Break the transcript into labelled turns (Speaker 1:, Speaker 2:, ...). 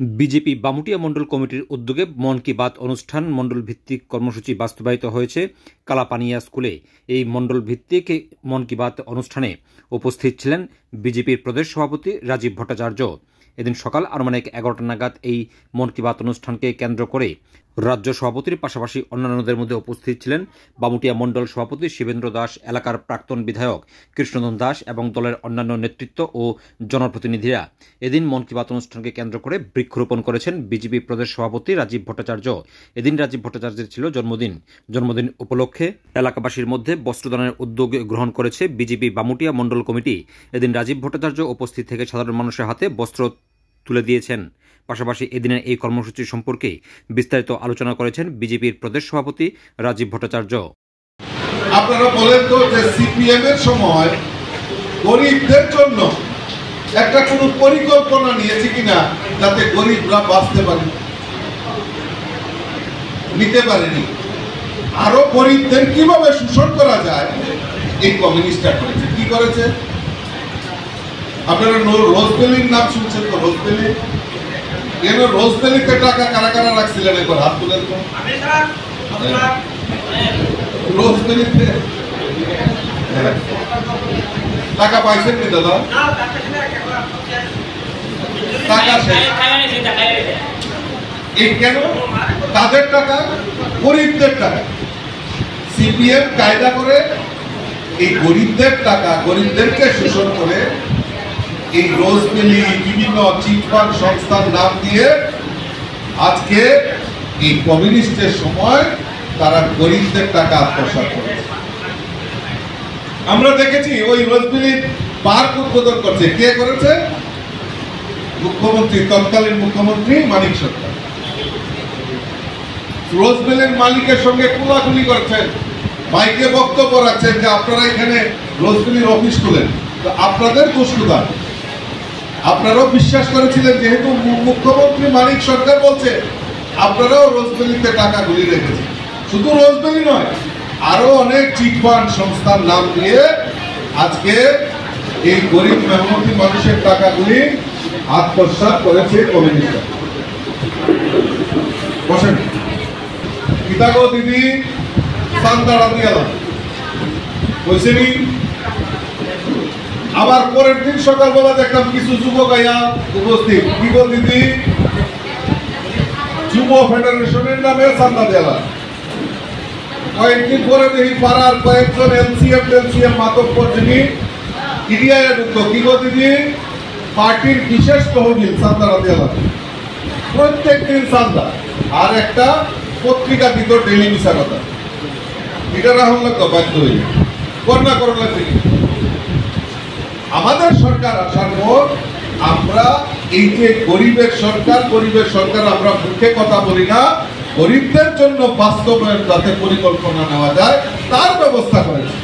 Speaker 1: BJP Bamutia মণ্ডল কমিটির উদ্যোগে মন কি বাত অনুষ্ঠান মণ্ডল ভিত্তিক কর্মসূচি বাস্তবায়িত হয়েছে কালাপানিয়া স্কুলে। এই মণ্ডল ভিত্তিক মন কি বাত অনুষ্ঠানে উপস্থিত ছিলেন বিজেপির প্রদেশ সভাপতি রাজীব ভট্টাচার্য। এদিন সকাল আনুমানিক 11টা নাগাদ এই মন কি বাত অনুষ্ঠানকে কেন্দ্র করে রাজ্য সভাপতির পাশাপাশি অন্যান্যদের মধ্যে উপস্থিত ছিলেন বামুটিয়া মণ্ডল সভাপতি শিবেন্দ্র দাস, এলাকার প্রাক্তন বিধায়ক কৃষ্ণধন দাস এবং দলের অন্যান্য নেতৃত্ব ও জনপ্রতিনিধিরা। এদিন মন কি বাত অনুষ্ঠানকে কেন্দ্র করে বৃক্ষরোপণ করেছেন বিজেপি প্রদেশ সভাপতি রাজীব ভট্টাচার্য। এদিন রাজীব ভট্টাচার্যের ছিল জন্মদিন উপলক্ষে এলাকাবাসীর মধ্যে বস্ত্রদানের উদ্যোগ গ্রহণ করেছে বিজেপি বামুটিয়া মণ্ডল কমিটি। এদিন রাজীব ভট্টাচার্য উপস্থিত থেকে সাধারণ মানুষের হাতে বস্ত্র তুলে দিয়েছেন। পাশাপাশি এদিনের এই কর্মসূচি সম্পর্কে বিস্তারিত আলোচনা করেছেন বিজেপির প্রদেশ সভাপতি রাজীব ভট্টাচার্য।
Speaker 2: আপনারা বলেন তো যে সিপিএম এর সময় গরিবদের জন্য একটা কোন পরিকল্পনা নিয়েছে কিনা যাতে গরিবরা বাঁচতে পারে? নিতে পারেনি। আরো গরিবদের কিভাবে শোষণ করা যায় এই কমিউনিস্টরা করেছে। কি করেছে? আপনারা রোজবেলির নাম শুনছেন তো? রোজবেলি, কেন রোজবেলিতে টাকা কারা কারা রাখছিলেন একবার হাত তুলেন তো। রোজবেলিতে টাকা পাইছেন কি দাদা? টাকা এই কেন? তাদের টাকা, গরিবদের টাকা। সিপিএম কায়দা করে এই গরিবদের টাকা, গরিবদেরকে শোষণ করে এই রোজবেলি বিভিন্ন চিটফান্ড সংস্থার নাম দিয়ে আজকে এই কমিউনিস্টের সময় তারা গরিবদের টাকা আত্মসাৎ করেছে। আমরা দেখেছি ওই রোজবেলির পার্ক উদ্বোধন করছে। কে করেছে? মুখ্যমন্ত্রী, তৎকালীন মুখ্যমন্ত্রী মানিক সরকার। রোজবেলির মালিকের সঙ্গে কোলাকুলি করছেন, মাইকে বক্তব্য রাখছেন যে আপনারা এখানে রোজবেলির অফিস খুলেন। তো আপনাদের দুষ্কৃতা, আপনারাও বিশ্বাস করেছিলেন, যেহেতু মুখ্যমন্ত্রী মানিক সরকার বলছে আপনারাও রোজবেলিতে টাকা গুলি রেখেছেন। শুধু রোজবেলি নয়, আরো অনেক চিটফান্ড সংস্থার নাম দিয়ে আজকে এই গরিব মেহনতি মানুষের টাকাগুলি আত্মসাৎ করেছে কমিউনিস্টরা। বসেন। কিতাগো দিদি সান্তাড়া দিয়ে বলছেনি। আবার পরের দিন সকালবেলা দেখলাম কিছু যুবক আইয়া উপস্থিত। কি গো দিদি? যুব ফেডারেশনের নামে চান্দা দেওয়া। কয়েকদিন পরে দেখি পাড়ার কয়েকজন এলসিএম মাতব্বর যিনি ইডিয়ায় ঢুকতো। কি গো দিদি? পার্টির বিশেষ তহবিল চান্দা দেওয়া, প্রত্যেক দিন চান্দা। আর একটা পত্রিকা দিত ডেলি মিশা কথা। এটা রাহুল লাগতো বাধ্য হয়ে কন্যা করলা থেকে। আমাদের সরকার আসার পর আমরা এই যে গরিবের সরকার আমরা মুখে কথা বলি না, গরিবদের জন্য বাস্তবায়ন যাতে পরিকল্পনা নেওয়া যায় তার ব্যবস্থা করেছি।